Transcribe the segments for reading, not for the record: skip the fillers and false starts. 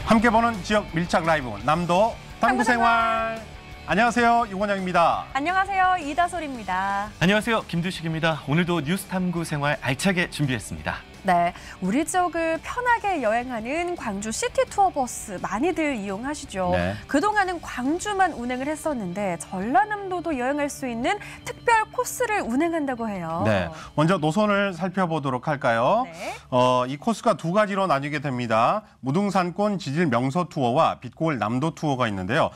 함께 보는 지역 밀착 라이브 남도 탐구생활. 안녕하세요, 유원영입니다. 안녕하세요, 이다솔입니다. 안녕하세요, 김두식입니다. 오늘도 뉴스 탐구생활 알차게 준비했습니다. 네, 우리 지역을 편하게 여행하는 광주 시티 투어 버스 많이들 이용하시죠. 네. 그동안은 광주만 운행을 했었는데 전라남도도 여행할 수 있는 특별 코스를 운행한다고 해요. 네, 먼저 노선을 살펴보도록 할까요? 네. 이 코스가 두 가지로 나뉘게 됩니다. 무등산권 지질 명소 투어와 빛고을 남도 투어가 있는데요.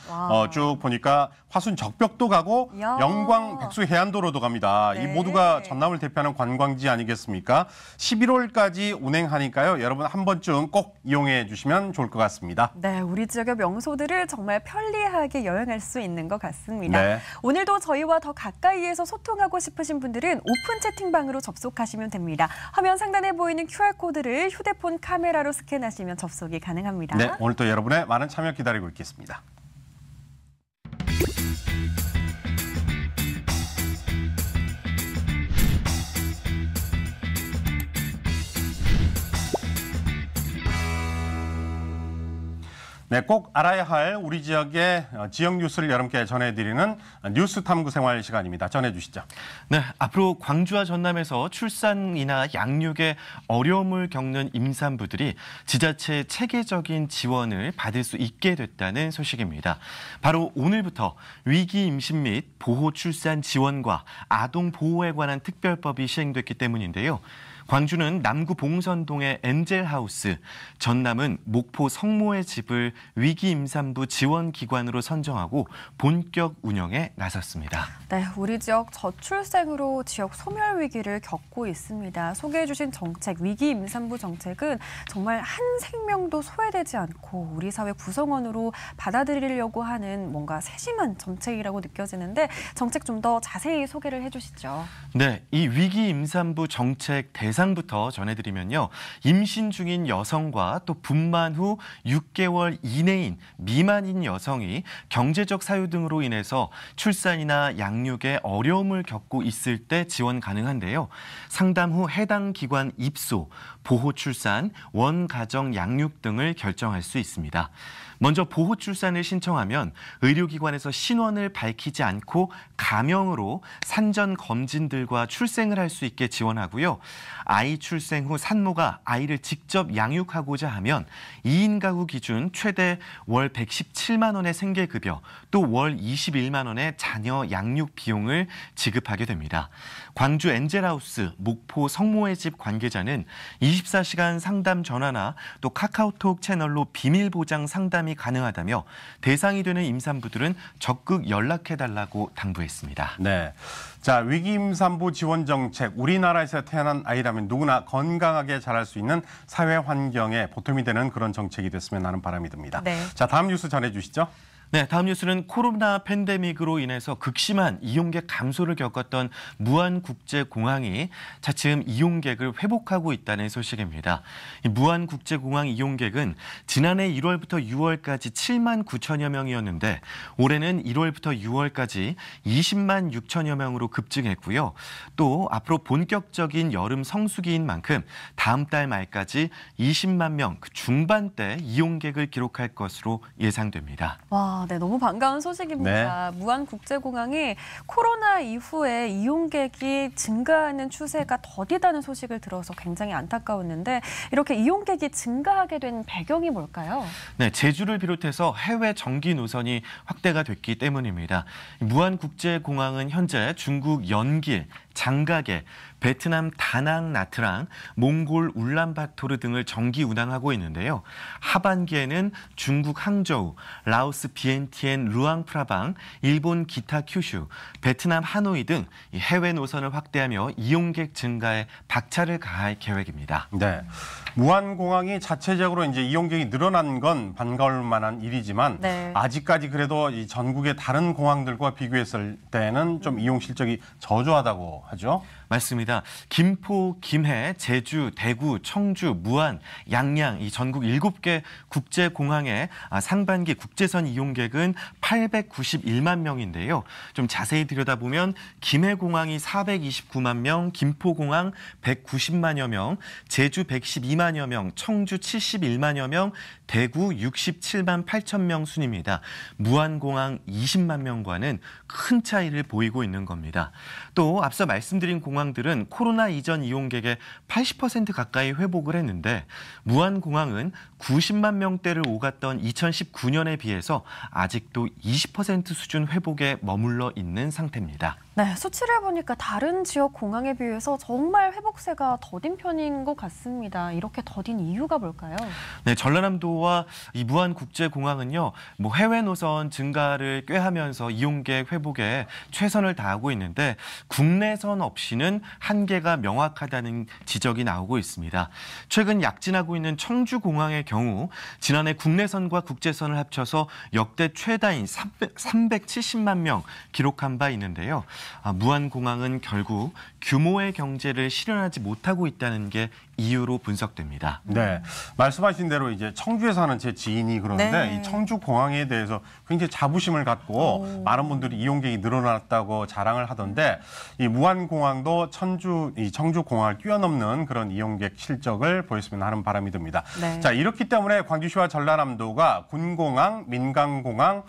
쭉 보니까 화순 적벽도 가고 이야. 영광 백수 해안도로도 갑니다. 네. 이 모두가 전남을 대표하는 관광지 아니겠습니까? 11월까지 운행하니까요. 여러분 한 번쯤 꼭 이용해 주시면 좋을 것 같습니다. 네, 우리 지역의 명소들을 정말 편리하게 여행할 수 있는 것 같습니다. 네. 오늘도 저희와 더 가까이에서 소통하고 싶으신 분들은 오픈 채팅방으로 접속하시면 됩니다. 화면 상단에 보이는 QR코드를 휴대폰 카메라로 스캔하시면 접속이 가능합니다. 네, 오늘 또 여러분의 많은 참여 기다리고 있겠습니다. 네, 꼭 알아야 할 우리 지역의 지역 뉴스를 여러분께 전해드리는 뉴스 탐구 생활 시간입니다. 전해주시죠. 네, 앞으로 광주와 전남에서 출산이나 양육에 어려움을 겪는 임산부들이 지자체의 체계적인 지원을 받을 수 있게 됐다는 소식입니다. 바로 오늘부터 위기 임신 및 보호 출산 지원과 아동 보호에 관한 특별법이 시행됐기 때문인데요. 광주는 남구 봉선동의 엔젤하우스, 전남은 목포 성모의 집을 위기 임산부 지원 기관으로 선정하고 본격 운영에 나섰습니다. 네, 우리 지역 저출생으로 지역 소멸 위기를 겪고 있습니다. 소개해 주신 정책, 위기 임산부 정책은 정말 한 생명도 소외되지 않고 우리 사회 구성원으로 받아들이려고 하는 뭔가 세심한 정책이라고 느껴지는데 정책 좀 더 자세히 소개를 해 주시죠. 네, 이 위기 임산부 정책 대상부터 전해드리면요. 임신 중인 여성과 또 분만 후 6개월 이내인 미만인 여성이 경제적 사유 등으로 인해서 출산이나 양육에 어려움을 겪고 있을 때 지원 가능한데요. 상담 후 해당 기관 입소, 보호 출산, 원가정 양육 등을 결정할 수 있습니다. 먼저 보호 출산을 신청하면 의료기관에서 신원을 밝히지 않고 가명으로 산전 검진들과 출생을 할 수 있게 지원하고요. 아이 출생 후 산모가 아이를 직접 양육하고자 하면 2인 가구 기준 최대 월 117만 원의 생계급여, 또 월 21만 원의 자녀 양육 비용을 지급하게 됩니다. 광주 엔젤하우스, 목포 성모의 집 관계자는 24시간 상담 전화나 또 카카오톡 채널로 비밀 보장 상담이 가능하다며 대상이 되는 임산부들은 적극 연락해달라고 당부했습니다. 네, 자, 위기 임산부 지원 정책, 우리나라에서 태어난 아이라면 누구나 건강하게 자랄 수 있는 사회 환경에 보탬이 되는 그런 정책이 됐으면 하는 바람이 듭니다. 네. 자, 다음 뉴스 전해주시죠. 네, 다음 뉴스는 코로나 팬데믹으로 인해서 극심한 이용객 감소를 겪었던 무안국제공항이 차츰 이용객을 회복하고 있다는 소식입니다. 이 무안국제공항 이용객은 지난해 1월부터 6월까지 7만 9천여 명이었는데 올해는 1월부터 6월까지 20만 6천여 명으로 급증했고요. 또 앞으로 본격적인 여름 성수기인 만큼 다음 달 말까지 20만 명 중반대 이용객을 기록할 것으로 예상됩니다. 와, 네, 너무 반가운 소식입니다. 무안국제공항이 코로나 이후에 이용객이 증가하는 추세가 더디다는 소식을 들어서 굉장히 안타까웠는데 이렇게 이용객이 증가하게 된 배경이 뭘까요? 네, 제주를 비롯해서 해외 정기 노선이 확대가 됐기 때문입니다. 무안국제공항은 현재 중국 연길, 장가게, 베트남 다낭 나트랑, 몽골 울란바토르 등을 정기 운항하고 있는데요. 하반기에는 중국 항저우, 라오스 비엔티엔 루앙프라방, 일본 기타 큐슈, 베트남 하노이 등 해외 노선을 확대하며 이용객 증가에 박차를 가할 계획입니다. 네, 무안공항이 자체적으로 이제 이용객이 늘어난 건 반가울 만한 일이지만 네. 아직까지 그래도 이 전국의 다른 공항들과 비교했을 때는 좀 이용 실적이 저조하다고 하죠. 맞습니다. 김포, 김해, 제주, 대구, 청주, 무안, 양양 이 전국 7개 국제공항의 상반기 국제선 이용객은 891만 명인데요. 좀 자세히 들여다보면 김해공항이 429만 명, 김포공항 190만여 명, 제주 112만여 명, 청주 71만여 명, 대구 67만 8천 명 순입니다. 무안공항 20만 명과는 큰 차이를 보이고 있는 겁니다. 또 앞서 말씀드린 공항들은 코로나 이전 이용객의 80% 가까이 회복을 했는데 무안공항은 90만 명대를 오갔던 2019년에 비해서 아직도 20% 수준 회복에 머물러 있는 상태입니다. 네, 수치를 보니까 다른 지역 공항에 비해서 정말 회복세가 더딘 편인 것 같습니다. 이렇게 더딘 이유가 뭘까요? 네, 전라남도와 이 무안국제공항은요, 해외 노선 증가를 꾀하면서 이용객 회복에 최선을 다하고 있는데 국내선 없이는 한계가 명확하다는 지적이 나오고 있습니다. 최근 약진하고 있는 청주공항의 경우 지난해 국내선과 국제선을 합쳐서 역대 최다인 370만 명 기록한 바 있는데요. 무안공항은 결국 규모의 경제를 실현하지 못하고 있다는 게 이유로 분석됩니다. 네, 말씀하신 대로 이제 청주에서 하는 제 지인이 그러는데 네. 이 청주 공항에 대해서 굉장히 자부심을 갖고 많은 분들이 이용객이 늘어났다고 자랑을 하던데 이 무안공항도 이 청주 공항을 뛰어넘는 그런 이용객 실적을 보였으면 하는 바람이 듭니다. 네. 자, 이렇기 때문에 광주시와 전라남도가 군공항, 민간공항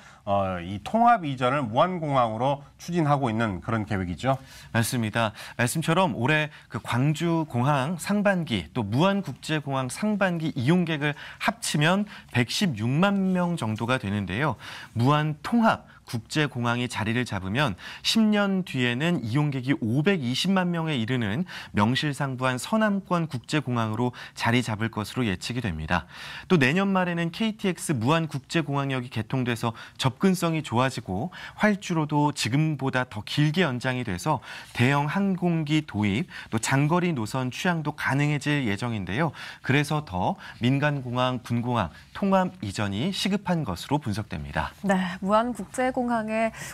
이 통합 이전을 무안공항으로 추진하고 있는 그런 계획이죠. 맞습니다. 말씀처럼 올해 그 광주공항 상반기 또 무안국제공항 상반기 이용객을 합치면 116만 명 정도가 되는데요. 무안 통합 국제공항이 자리를 잡으면 10년 뒤에는 이용객이 520만 명에 이르는 명실상부한 서남권 국제공항으로 자리 잡을 것으로 예측이 됩니다. 또 내년 말에는 KTX 무안국제공항역이 개통돼서 접근성이 좋아지고 활주로도 지금보다 더 길게 연장이 돼서 대형 항공기 도입, 또 장거리 노선 취항도 가능해질 예정인데요. 그래서 더 민간공항, 군공항 통합 이전이 시급한 것으로 분석됩니다. 네, 무안국제공항에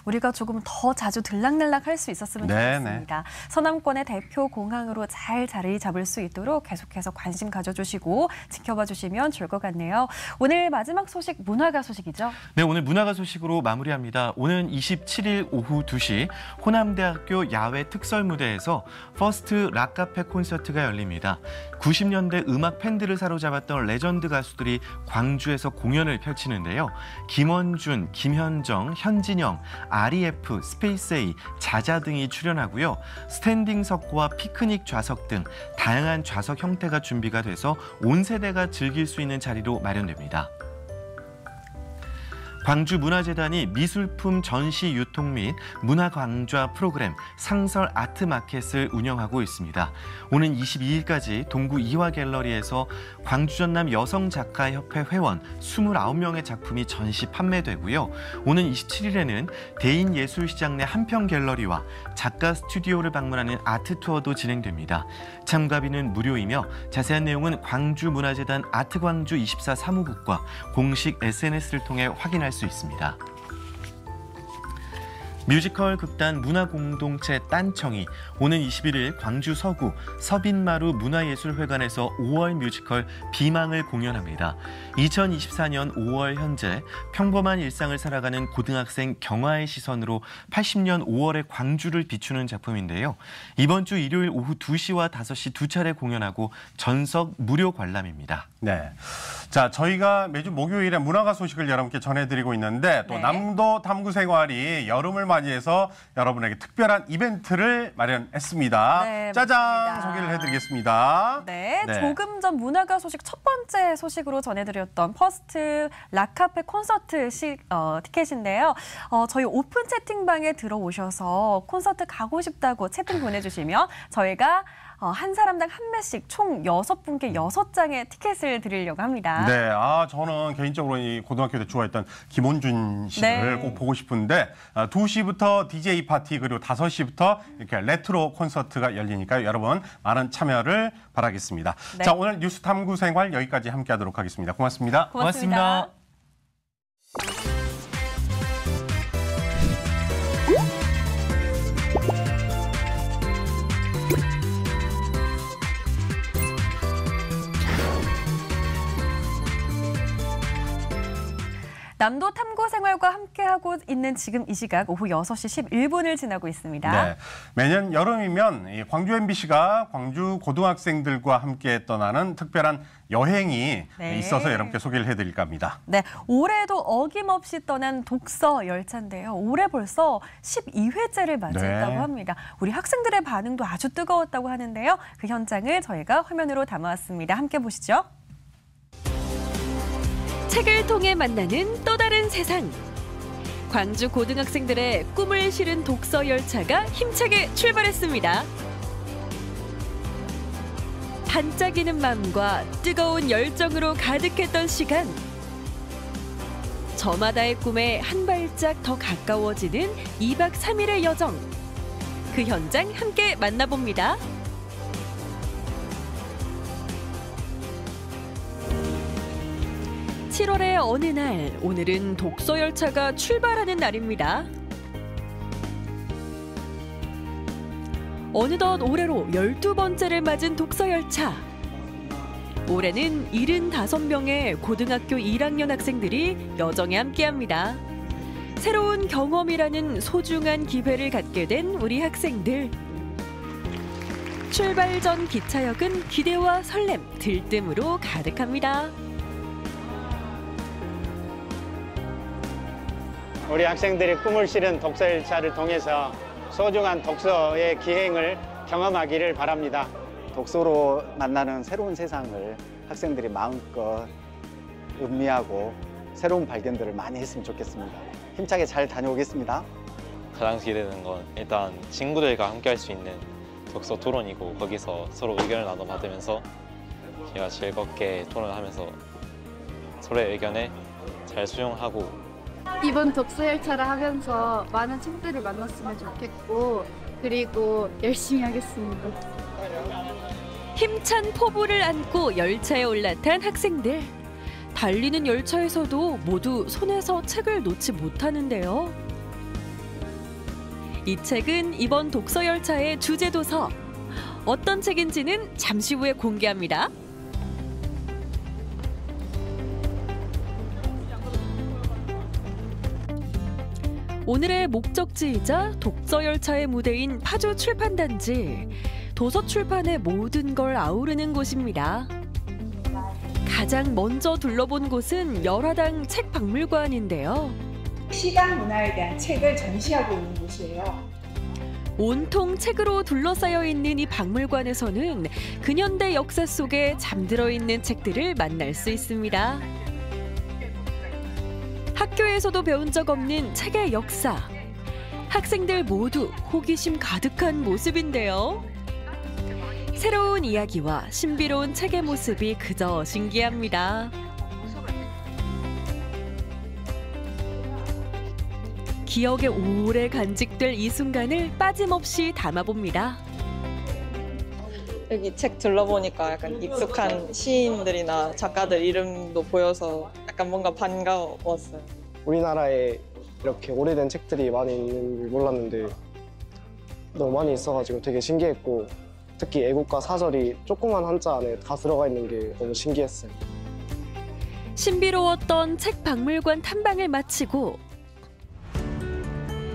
우리가 조금 더 자주 들락날락할 수 있었으면 좋겠습니다. 서남권의 대표 공항으로 잘 자리 잡을 수 있도록 계속해서 관심 가져주시고 지켜봐 주시면 좋을 것 같네요. 오늘 마지막 소식 문화가 소식이죠? 네, 오늘 문화가 소식으로 마무리합니다. 오는 27일 오후 2시 호남대학교 야외 특설무대에서 퍼스트 락카페 콘서트가 열립니다. 90년대 음악 팬들을 사로잡았던 레전드 가수들이 광주에서 공연을 펼치는데요. 김원준, 김현정, 현진영, REF, 스페이스A, 자자 등이 출연하고요. 스탠딩 석고와 피크닉 좌석 등 다양한 좌석 형태가 준비가 돼서 온 세대가 즐길 수 있는 자리로 마련됩니다. 광주문화재단이 미술품 전시 유통 및 문화 강좌 프로그램 상설 아트마켓을 운영하고 있습니다. 오는 22일까지 동구 이화갤러리에서 광주전남 여성작가협회 회원 29명의 작품이 전시 판매되고요. 오는 27일에는 대인예술시장 내 한평갤러리와 작가 스튜디오를 방문하는 아트 투어도 진행됩니다. 참가비는 무료이며 자세한 내용은 광주문화재단 아트광주24 사무국과 공식 SNS를 통해 확인할 수 있습니다. 뮤지컬 극단 문화공동체 딴청이 오는 21일 광주 서구 서빈마루 문화예술회관에서 5월 뮤지컬 비망을 공연합니다. 2024년 5월 현재 평범한 일상을 살아가는 고등학생 경아의 시선으로 80년 5월의 광주를 비추는 작품인데요. 이번 주 일요일 오후 2시와 5시 두 차례 공연하고 전석 무료 관람입니다. 네. 자, 저희가 매주 목요일에 문화가 소식을 여러분께 전해드리고 있는데 또 네. 남도 탐구 생활이 여름을 맞이해서 여러분에게 특별한 이벤트를 마련했습니다. 네, 짜잔! 맞습니다. 소개를 해드리겠습니다. 네, 네. 조금 전 문화가 소식 첫 번째 소식으로 전해드렸던 퍼스트 락카페 콘서트 티켓인데요. 저희 오픈 채팅방에 들어오셔서 콘서트 가고 싶다고 채팅 보내주시면 저희가 한 사람당 한 매씩 총 6분께 6장의 티켓을 드리려고 합니다. 네, 저는 개인적으로 이 고등학교 때 좋아했던 김원준 씨를 네. 꼭 보고 싶은데 2시부터 DJ 파티 그리고 5시부터 이렇게 레트로 콘서트가 열리니까 여러분 많은 참여를 바라겠습니다. 네. 자, 오늘 뉴스 탐구 생활 여기까지 함께하도록 하겠습니다. 고맙습니다. 고맙습니다. 고맙습니다. 남도 탐구 생활과 함께하고 있는 지금 이 시각 오후 6시 11분을 지나고 있습니다. 네, 매년 여름이면 이 광주 MBC가 광주 고등학생들과 함께 떠나는 특별한 여행이 네. 있어서 여러분께 소개를 해드릴까 합니다. 네, 올해도 어김없이 떠난 독서 열차인데요. 올해 벌써 12회째를 맞이했다고 네. 합니다. 우리 학생들의 반응도 아주 뜨거웠다고 하는데요. 그 현장을 저희가 화면으로 담아왔습니다. 함께 보시죠. 책을 통해 만나는 또 다른 세상. 광주 고등학생들의 꿈을 실은 독서 열차가 힘차게 출발했습니다. 반짝이는 마음과 뜨거운 열정으로 가득했던 시간. 저마다의 꿈에 한 발짝 더 가까워지는 2박 3일의 여정. 그 현장 함께 만나봅니다. (7월의) 어느 날, 오늘은 독서 열차가 출발하는 날입니다. 어느덧 올해로 12번째를 맞은 독서 열차. 올해는 75명의 고등학교 1학년 학생들이 여정에 함께합니다. 새로운 경험이라는 소중한 기회를 갖게 된 우리 학생들. 출발 전 기차역은 기대와 설렘, 들뜸으로 가득합니다. 우리 학생들이 꿈을 실은 독서 열차를 통해서 소중한 독서의 기행을 경험하기를 바랍니다. 독서로 만나는 새로운 세상을 학생들이 마음껏 음미하고 새로운 발견들을 많이 했으면 좋겠습니다. 힘차게 잘 다녀오겠습니다. 가장 기대되는 건 일단 친구들과 함께 할 수 있는 독서 토론이고, 거기서 서로 의견을 나눠받으면서 제가 즐겁게 토론하면서 서로의 의견에 잘 수용하고, 이번 독서 열차를 하면서 많은 친구들을 만났으면 좋겠고, 그리고 열심히 하겠습니다. 힘찬 포부를 안고 열차에 올라탄 학생들. 달리는 열차에서도 모두 손에서 책을 놓지 못하는데요. 이 책은 이번 독서 열차의 주제 도서. 어떤 책인지는 잠시 후에 공개합니다. 오늘의 목적지이자 독서 열차의 무대인 파주 출판단지. 도서 출판의 모든 걸 아우르는 곳입니다. 가장 먼저 둘러본 곳은 열화당 책박물관인데요. 시각 문화에 대한 책을 전시하고 있는 곳이에요. 온통 책으로 둘러싸여 있는 이 박물관에서는 근현대 역사 속에 잠들어 있는 책들을 만날 수 있습니다. 학교에서도 배운 적 없는 책의 역사. 학생들 모두 호기심 가득한 모습인데요. 새로운 이야기와 신비로운 책의 모습이 그저 신기합니다. 기억에 오래 간직될 이 순간을 빠짐없이 담아봅니다. 여기 책 둘러보니까 약간 익숙한 시인들이나 작가들 이름도 보여서 약간 뭔가 반가웠어요. 우리나라에 이렇게 오래된 책들이 많이 있는 줄 몰랐는데 너무 많이 있어가지고 되게 신기했고, 특히 애국가 사절이 조그만 한자 안에 다 들어가 있는 게 너무 신기했어요. 신비로웠던 책 박물관 탐방을 마치고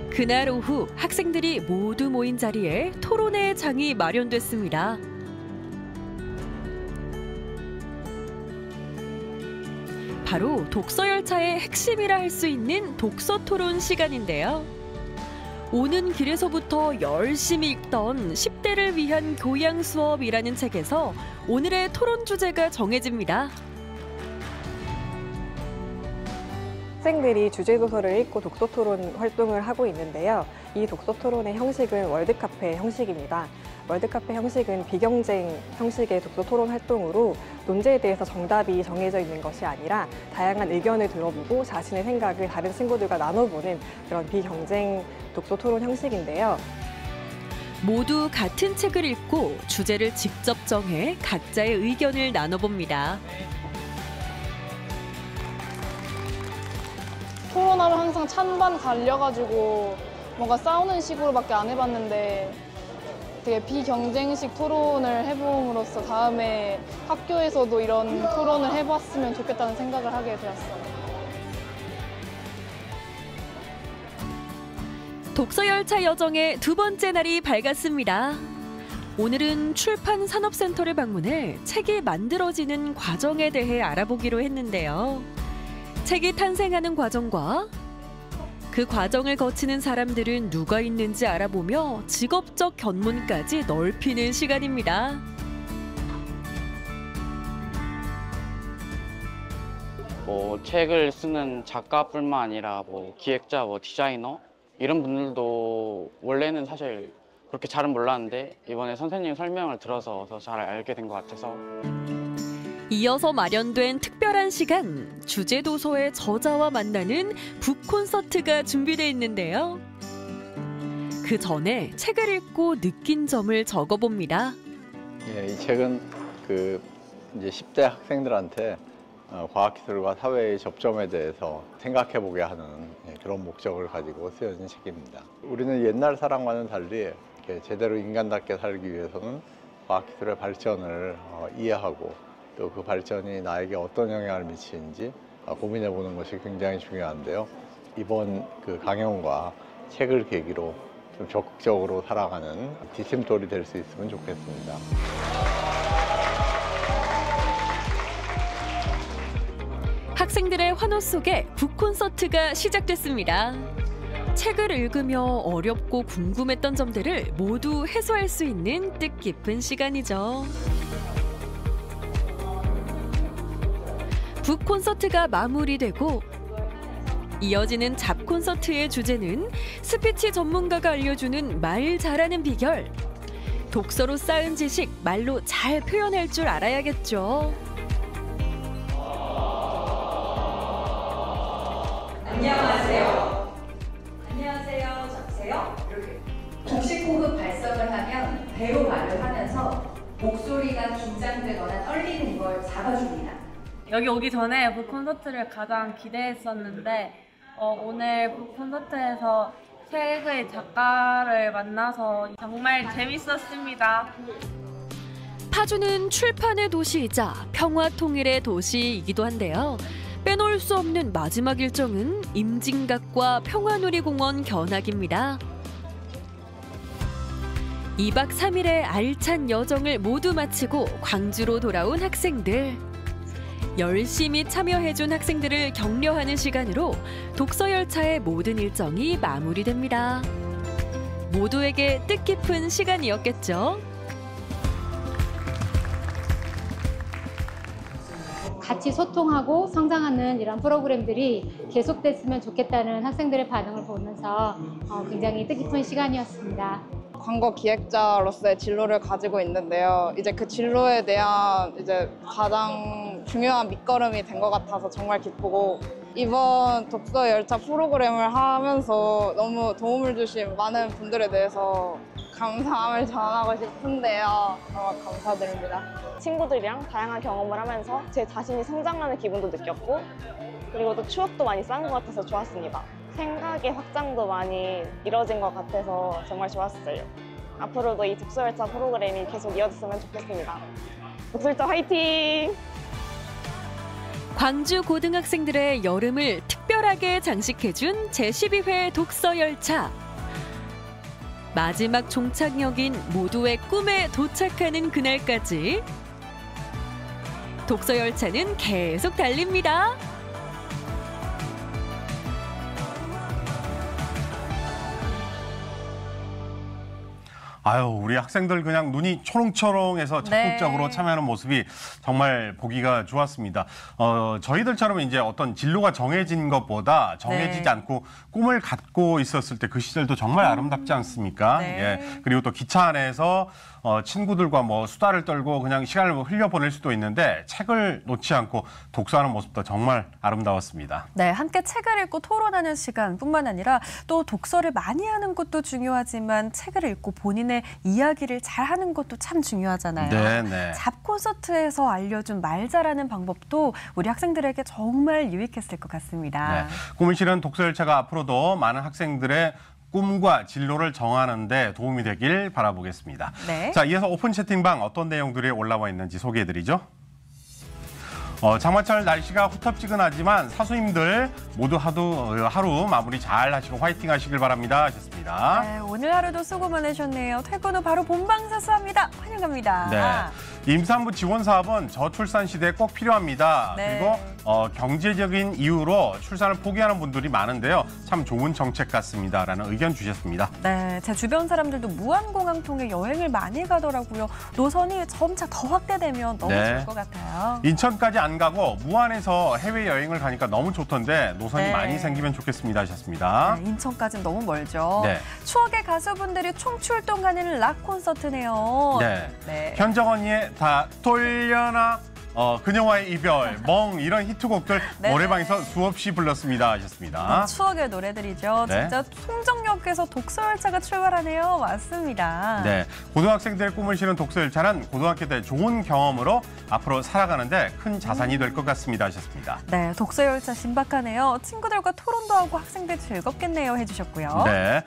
그날 오후 학생들이 모두 모인 자리에 토론회 장이 마련됐습니다. 바로 독서 열차의 핵심이라 할 수 있는 독서 토론 시간인데요. 오는 길에서부터 열심히 읽던 10대를 위한 교양 수업이라는 책에서 오늘의 토론 주제가 정해집니다. 학생들이 주제도서를 읽고 독서토론 활동을 하고 있는데요. 이 독서토론의 형식은 월드카페 형식입니다. 월드카페 형식은 비경쟁 형식의 독서토론 활동으로 논제에 대해서 정답이 정해져 있는 것이 아니라 다양한 의견을 들어보고 자신의 생각을 다른 친구들과 나눠보는 그런 비경쟁 독서토론 형식인데요. 모두 같은 책을 읽고 주제를 직접 정해 각자의 의견을 나눠봅니다. 토론하면 항상 찬반 갈려가지고 뭔가 싸우는 식으로밖에 안 해봤는데 되게 비경쟁식 토론을 해봄으로써 다음에 학교에서도 이런 토론을 해봤으면 좋겠다는 생각을 하게 되었어요. 독서열차 여정의 두 번째 날이 밝았습니다. 오늘은 출판산업센터를 방문해 책이 만들어지는 과정에 대해 알아보기로 했는데요. 책이 탄생하는 과정과 그 과정을 거치는 사람들은 누가 있는지 알아보며 직업적 견문까지 넓히는 시간입니다. 책을 쓰는 작가뿐만 아니라 기획자, 디자이너 이런 분들도 원래는 사실 그렇게 잘은 몰랐는데 이번에 선생님 설명을 들어서 더 잘 알게 된 것 같아서. 이어서 마련된 특별한 시간, 주제 도서의 저자와 만나는 북 콘서트가 준비되어 있는데요. 그 전에 책을 읽고 느낀 점을 적어봅니다. 예, 이 책은 이제 10대 학생들한테 과학기술과 사회의 접점에 대해서 생각해보게 하는 그런 목적을 가지고 쓰여진 책입니다. 우리는 옛날 사람과는 달리 이렇게 제대로 인간답게 살기 위해서는 과학기술의 발전을 이해하고 또 그 발전이 나에게 어떤 영향을 미치는지 고민해보는 것이 굉장히 중요한데요. 이번 강연과 책을 계기로 좀 적극적으로 살아가는 디딤돌이 될 수 있으면 좋겠습니다. 학생들의 환호 속에 북 콘서트가 시작됐습니다. 책을 읽으며 어렵고 궁금했던 점들을 모두 해소할 수 있는 뜻깊은 시간이죠. 북 콘서트가 마무리되고 이어지는 잡 콘서트의 주제는 스피치 전문가가 알려주는 말 잘하는 비결. 독서로 쌓은 지식 말로 잘 표현할 줄 알아야겠죠. 안녕하세요. 안녕하세요. 잡으세요. 이렇게. 공식 호흡 발성을 하면 배로 말을 하면서 목소리가 긴장되거나 떨리는 걸 잡아줍니다. 여기 오기 전에 북 콘서트를 가장 기대했었는데 오늘 북 콘서트에서 책의 작가를 만나서 정말 재밌었습니다. 파주는 출판의 도시이자 평화 통일의 도시이기도 한데요. 빼놓을 수 없는 마지막 일정은 임진각과 평화놀이공원 견학입니다. 2박 3일의 알찬 여정을 모두 마치고 광주로 돌아온 학생들. 열심히 참여해준 학생들을 격려하는 시간으로 독서열차의 모든 일정이 마무리됩니다. 모두에게 뜻깊은 시간이었겠죠. 같이 소통하고 성장하는 이런 프로그램들이 계속됐으면 좋겠다는 학생들의 반응을 보면서 굉장히 뜻깊은 시간이었습니다. 광고 기획자로서의 진로를 가지고 있는데요. 이제 그 진로에 대한 가장 중요한 밑거름이 된 것 같아서 정말 기쁘고, 이번 독서 열차 프로그램을 하면서 너무 도움을 주신 많은 분들에 대해서 감사함을 전하고 싶은데요. 정말 감사드립니다. 친구들이랑 다양한 경험을 하면서 제 자신이 성장하는 기분도 느꼈고, 그리고 또 추억도 많이 쌓은 것 같아서 좋았습니다. 생각의 확장도 많이 이뤄진 것 같아서 정말 좋았어요. 앞으로도 이 독서열차 프로그램이 계속 이어졌으면 좋겠습니다. 독서열차 화이팅! 광주 고등학생들의 여름을 특별하게 장식해준 제12회 독서열차. 마지막 종착역인 모두의 꿈에 도착하는 그날까지 독서열차는 계속 달립니다. 아유, 우리 학생들 그냥 눈이 초롱초롱해서 적극적으로 참여하는 모습이 정말 보기가 좋았습니다. 저희들처럼 이제 어떤 진로가 정해진 것보다 정해지지 않고 꿈을 갖고 있었을 때 그 시절도 정말 아름답지 않습니까? 예. 그리고 또 기차 안에서 친구들과 수다를 떨고 그냥 시간을 흘려보낼 수도 있는데 책을 놓지 않고 독서하는 모습도 정말 아름다웠습니다. 네, 함께 책을 읽고 토론하는 시간뿐만 아니라 또 독서를 많이 하는 것도 중요하지만 책을 읽고 본인의 이야기를 잘하는 것도 참 중요하잖아요. 네네. 잡 콘서트에서 알려준 말 잘하는 방법도 우리 학생들에게 정말 유익했을 것 같습니다. 네. 꿈을 실은 독서열차가 앞으로도 많은 학생들의 꿈과 진로를 정하는 데 도움이 되길 바라보겠습니다. 네. 자, 이어서 오픈 채팅방 어떤 내용들이 올라와 있는지 소개해드리죠. 장마철 날씨가 후텁지근하지만 사수님들 모두 하루 마무리 잘 하시고 화이팅 하시길 바랍니다. 하셨습니다. 네, 오늘 하루도 수고 많으셨네요. 퇴근 후 바로 본방사수합니다. 환영합니다. 네. 임산부 지원 사업은 저출산 시대에 꼭 필요합니다. 네. 그리고 경제적인 이유로 출산을 포기하는 분들이 많은데요. 참 좋은 정책 같습니다라는 의견 주셨습니다. 네, 제 주변 사람들도 무안공항 통해 여행을 많이 가더라고요. 노선이 점차 더 확대되면 너무 좋을 것 같아요. 인천까지 안 가고 무안에서 해외여행을 가니까 너무 좋던데 노선이 많이 생기면 좋겠습니다 하셨습니다. 네, 인천까지는 너무 멀죠. 네. 추억의 가수분들이 총출동하는 락 콘서트네요. 네. 현정 언니의 다 돌려나 그녀와의 이별, 멍 이런 히트곡들 노래방에서 수없이 불렀습니다 하셨습니다. 추억의 노래들이죠. 네. 진짜 송정역에서 독서열차가 출발하네요. 맞습니다. 네, 고등학생들의 꿈을 실은 독서열차는 고등학교 때 좋은 경험으로 앞으로 살아가는데 큰 자산이 될 것 같습니다 하셨습니다. 네, 독서열차 신박하네요. 친구들과 토론도 하고 학생들 즐겁겠네요 해주셨고요. 네,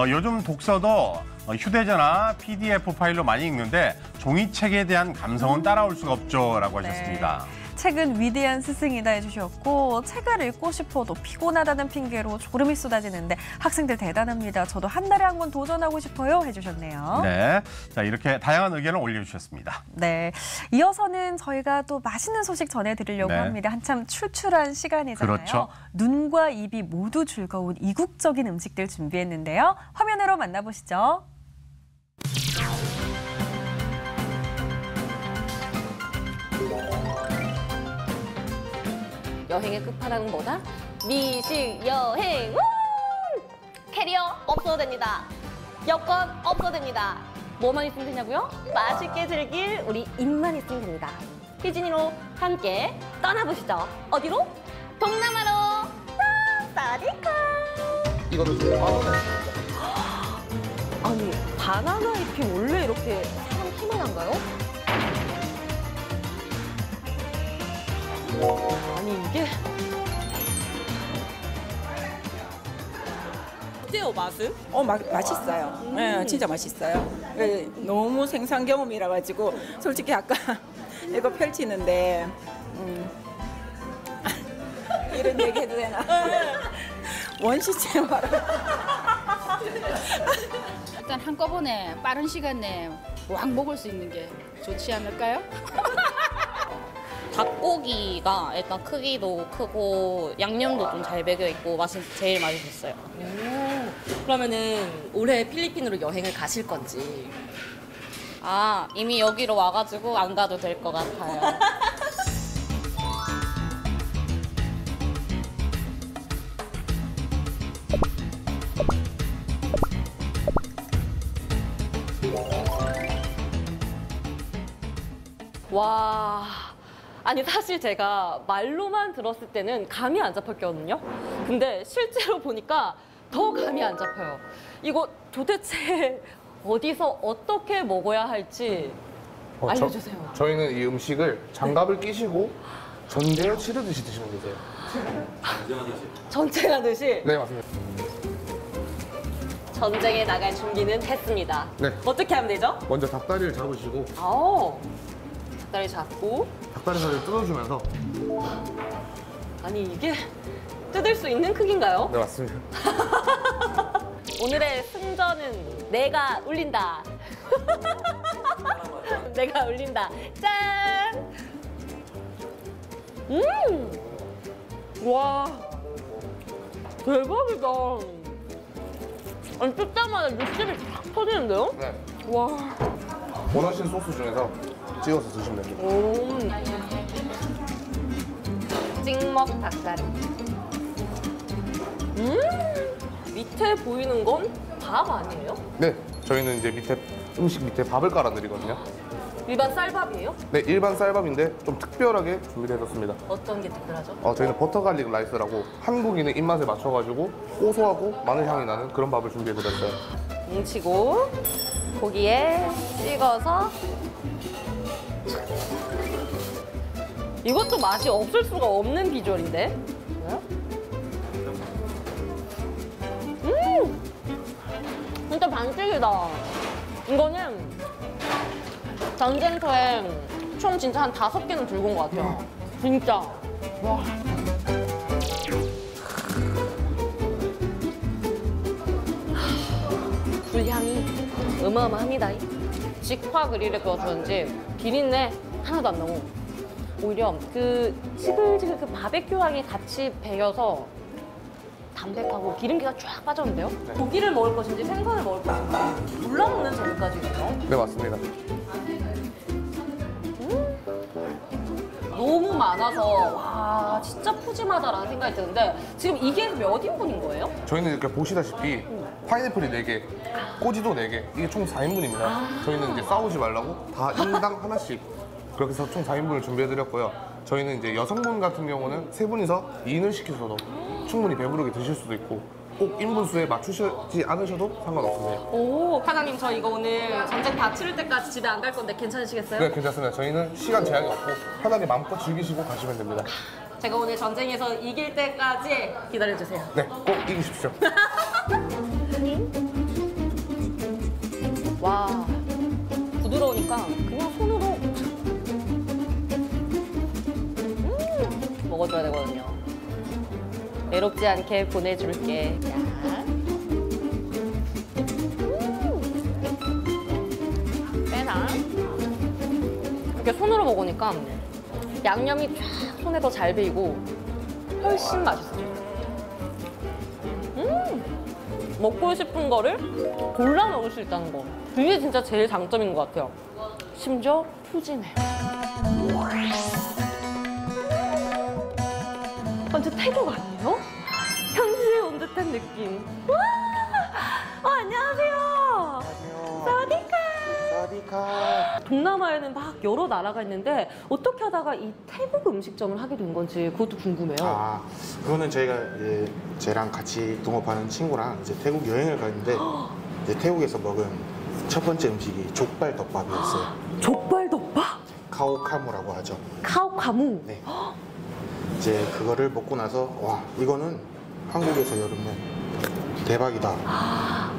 요즘 독서도 휴대전화, PDF 파일로 많이 읽는데 종이책에 대한 감성은 따라올 수가 없죠라고 하셨습니다. 책은 위대한 스승이다 해주셨고 책을 읽고 싶어도 피곤하다는 핑계로 졸음이 쏟아지는데 학생들 대단합니다. 저도 한 달에 한 번 도전하고 싶어요 해주셨네요. 네, 자 이렇게 다양한 의견을 올려주셨습니다. 네, 이어서는 저희가 또 맛있는 소식 전해드리려고 합니다. 한참 출출한 시간이잖아요. 그렇죠. 눈과 입이 모두 즐거운 이국적인 음식들 준비했는데요. 화면으로 만나보시죠. 여행의 끝판왕은 뭐다? 미식 여행! 캐리어 없어도 됩니다. 여권 없어도 됩니다. 뭐만 있으면 되냐고요? 맛있게 즐길 우리 입만 있으면 됩니다. 희진이로 함께 떠나보시죠. 어디로? 동남아로! 사디카! 이거는 바나나. 아니, 바나나 잎이 원래 이렇게 사람 희망한가요? 아니 이게 어때요 맛은? 맛있어요. 네, 진짜 맛있어요. 네, 너무 생산 경험이라 가지고 솔직히 아까 이거 펼치는데 이런 얘기 해도 되나? 원시체 말아. 일단 한꺼번에 빠른 시간 내에 왕 먹을 수 있는 게 좋지 않을까요? 닭고기가 일단 크기도 크고 양념도 좀 잘 배겨 있고 맛이 제일 맛있었어요. 그러면은 올해 필리핀으로 여행을 가실 건지. 아, 이미 여기로 와가지고 안 가도 될 것 같아요. 와, 아니 사실 제가 말로만 들었을 때는 감이 안 잡혔거든요. 근데 실제로 보니까 더 감이 안 잡혀요. 이거 도대체 어디서 어떻게 먹어야 할지 알려주세요. 저희는 이 음식을 장갑을 끼시고 전쟁을 치르듯이 드시면 되세요. 전쟁하듯이? 네, 맞습니다. 전쟁에 나갈 준비는 됐습니다. 네. 어떻게 하면 되죠? 먼저 닭다리를 잡으시고 닭다리 잡고 닭다리살을 뜯어주면서 아니 이게 뜯을 수 있는 크기인가요? 네, 맞습니다. 오늘의 승전은 내가 울린다. 내가 울린다. 짠! 와, 대박이다. 아니 뜯자마자 육즙이 쫙 터지는데요? 네. 와. 원하시는 소스 중에서 찍어서 드시면 됩니다. 찍먹 닭다리. 밑에 보이는 건 밥 아니에요? 네, 저희는 이제 음식 밑에 밥을 깔아드리거든요. 일반 쌀밥이에요? 네, 일반 쌀밥인데 좀 특별하게 준비되었습니다. 어떤 게 특별하죠? 저희는 버터 갈릭 라이스라고 한국인의 입맛에 맞춰가지고 고소하고 마늘 향이 나는 그런 밥을 준비해드렸어요. 뭉치고 고기에 찍어서 이것도 맛이 없을 수가 없는 비주얼인데? 진짜 반칙이다. 이거는 전쟁터에 총 진짜 한 5개는 들고 온 것 같아요. 진짜. 와. 불향이 어마어마합니다. 직화 그릴에 구워서 그런지 비린내 하나도 안 나고 오히려 그 지글지글 그 바베큐 향이 같이 배어서 담백하고 기름기가 쫙 빠졌는데요? 고기를 먹을 것인지 생선을 먹을 것인지 골라먹는 재미까지 있네요. 네, 맞습니다. 너무 많아서 와 진짜 푸짐하다라는 생각이 드는데 지금 이게 몇 인분인 거예요? 저희는 이렇게 보시다시피 파인애플이 4개, 꼬지도 4개, 이게 총 4인분입니다. 저희는 이제 싸우지 말라고 다 인당 하나씩 그렇게 해서 총 4인분을 준비해드렸고요. 저희는 이제 여성분 같은 경우는 3분이서 2인을 시키셔도 충분히 배부르게 드실 수도 있고 꼭 인분수에 맞추시지 않으셔도 상관없습니다. 오 사장님 저 이거 오늘 전쟁 다 치를 때까지 집에 안 갈 건데 괜찮으시겠어요? 네, 괜찮습니다. 저희는 시간 제한이 없고 편하게 마음껏 즐기시고 가시면 됩니다. 제가 오늘 전쟁에서 이길 때까지 기다려주세요. 네, 꼭 이기십시오. 와 부드러우니까 그냥 손으로 먹어줘야 되거든요. 외롭지 않게 보내줄게. 자. 빼나 이렇게 손으로 먹으니까 양념이 쫙 손에 더 잘 배이고 훨씬 맛있어요. 먹고 싶은 거를 골라 먹을 수 있다는 거. 그게 진짜 제일 장점인 것 같아요. 심지어 푸짐해. 완전 태국 아니에요? 현지에 온 듯한 느낌. 와! 안녕하세요. 사와디카. 사와디카. 동남아에는 막 여러 나라가 있는데 어떻게 하다가 이 태국 음식점을 하게 된 건지 그것도 궁금해요. 아, 그거는 저희가 이제 쟤랑 같이 동업하는 친구랑 이제 태국 여행을 갔는데 이제 태국에서 먹은 첫 번째 음식이 족발덮밥이었어요. 족발덮밥? 카오카무라고 하죠. 카오카무? 네. 이제 그거를 먹고 나서 와 이거는 한국에서 여름에 대박이다.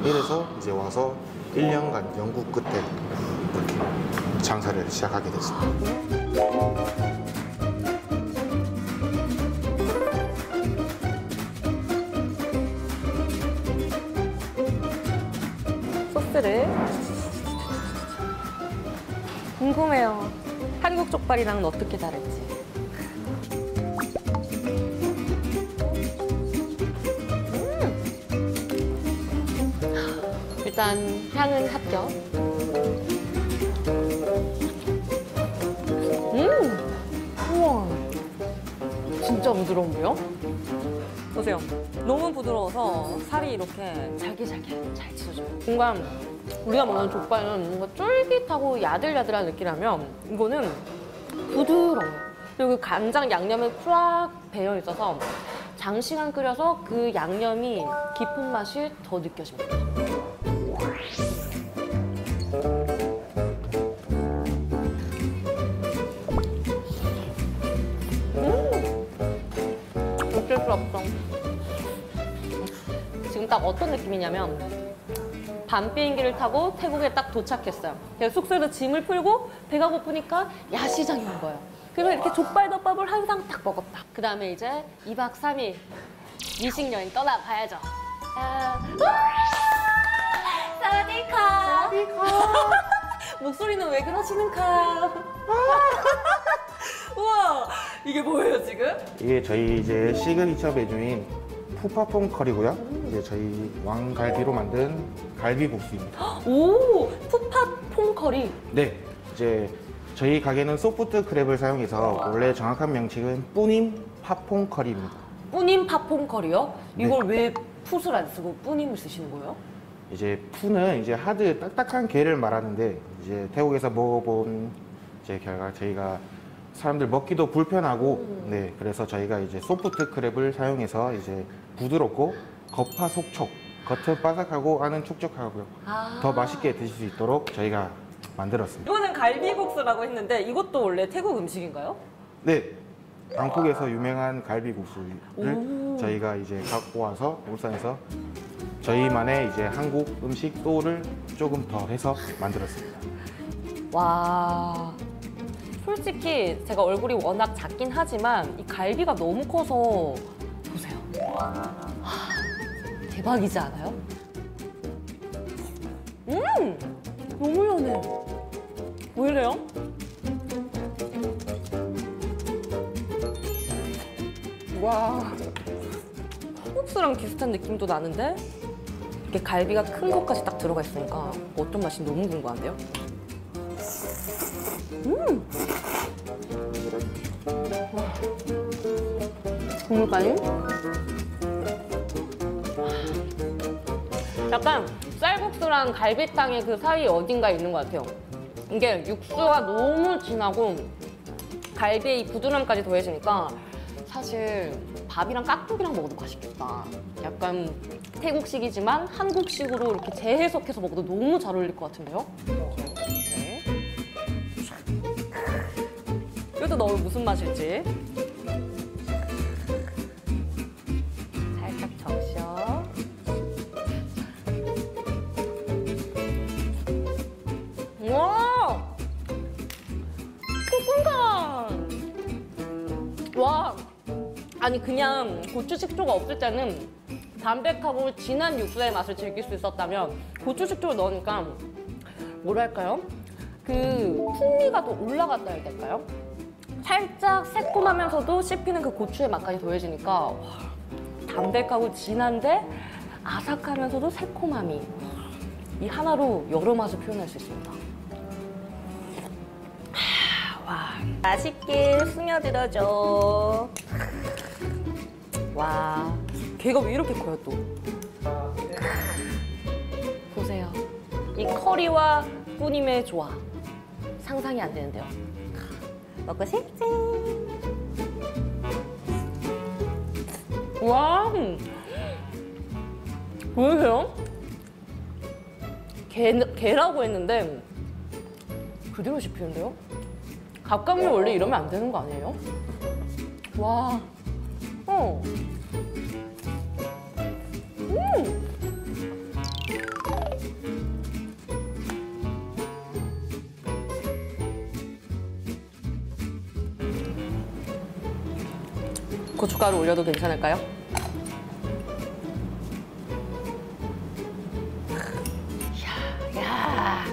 이래서 이제 와서 1년간 영국 끝에 이렇게 장사를 시작하게 됐습니다. 소스를 궁금해요. 한국 족발이랑은 어떻게 다를지. 일단 향은 합격. 우와, 진짜 부드러운데요? 보세요. 너무 부드러워서 살이 이렇게 잘게 잘 찢어져요. 뭔가 우리가 먹는 족발은 뭔가 쫄깃하고 야들야들한 느낌이라면 이거는 부드러워요. 그리고 그 간장 양념에 쫙 배어 있어서 장시간 끓여서 그 양념이 깊은 맛이 더 느껴집니다. 어쩔 수 없어. 지금 딱 어떤 느낌이냐면 밤 비행기를 타고 태국에 딱 도착했어요. 그래서 숙소에서 짐을 풀고 배가 고프니까 야시장에 온 거예요. 그래서 이렇게 족발덮밥을 한 상 딱 먹었다. 그 다음에 이제 2박 3일 미식 여행 떠나봐야죠. 사와디카. 목소리는 왜 그러시는가? 우와, 이게 뭐예요 지금? 이게 저희 이제 시그니처 메뉴인 푸파퐁 커리고요. 이제 저희 왕갈비로 만든 갈비국수입니다. 오, 푸파퐁 커리. 네, 이제 저희 가게는 소프트 크랩을 사용해서 원래 정확한 명칭은 뿌님 파퐁 커리입니다. 뿌님 파퐁 커리요? 이걸 네. 왜 풋을 안 쓰고 뿌님을 쓰시는 거예요? 이제 푸는 이제 하드 딱딱한 게를 말하는데 이제 태국에서 먹어본 이제 결과 저희가 사람들 먹기도 불편하고 네 그래서 저희가 이제 소프트 크랩을 사용해서 이제 부드럽고 겉바속촉 겉은 바삭하고 안은 촉촉하고요. 더 맛있게 드실 수 있도록 저희가 만들었습니다. 이거는 갈비국수라고 했는데 이것도 원래 태국 음식인가요? 네, 방콕에서 유명한 갈비국수를 저희가 이제 갖고 와서 울산에서 저희만의 이제 한국 음식 소울을 조금 더 해서 만들었습니다. 와, 솔직히 제가 얼굴이 워낙 작긴 하지만 이 갈비가 너무 커서 보세요. 대박이지 않아요? 너무 연해. 왜 이래요? 와, 콩국수랑 비슷한 느낌도 나는데 이게 갈비가 큰 것까지 딱 들어가 있으니까 어떤 맛인지 너무 궁금한데요? 국물까지? 약간 쌀국수랑 갈비탕의 그 사이 어딘가에 있는 것 같아요. 이게 육수가 너무 진하고 갈비의 이 부드러움까지 더해지니까 사실 밥이랑 깍두기랑 먹어도 맛있겠다. 약간 태국식이지만 한국식으로 이렇게 재해석해서 먹어도 너무 잘 어울릴 것 같은데요? 네. 이것도 넣으면 무슨 맛일지. 살짝 적셔. 와! 콩콩한! 와! 아니 그냥 고추 식초가 없을 때는 담백하고 진한 육수의 맛을 즐길 수 있었다면 고추 식초를 넣으니까 뭐랄까요? 그 풍미가 더 올라갔다 해야 될까요? 살짝 새콤하면서도 씹히는 그 고추의 맛까지 더해지니까 와, 담백하고 진한데 아삭하면서도 새콤함이 이 하나로 여러 맛을 표현할 수 있습니다. 와, 맛있게 스며들어줘. 와, 걔가 왜 이렇게 커요 또? 보세요. 이 커리와 꾸님의 조화 상상이 안 되는데요. 먹고 싶지? 와, 보이세요? 게라고 했는데 그대로 씹히는데요? 갑각류 원래 이러면 안 되는 거 아니에요? 와, 고춧가루 올려도 괜찮을까요? 야.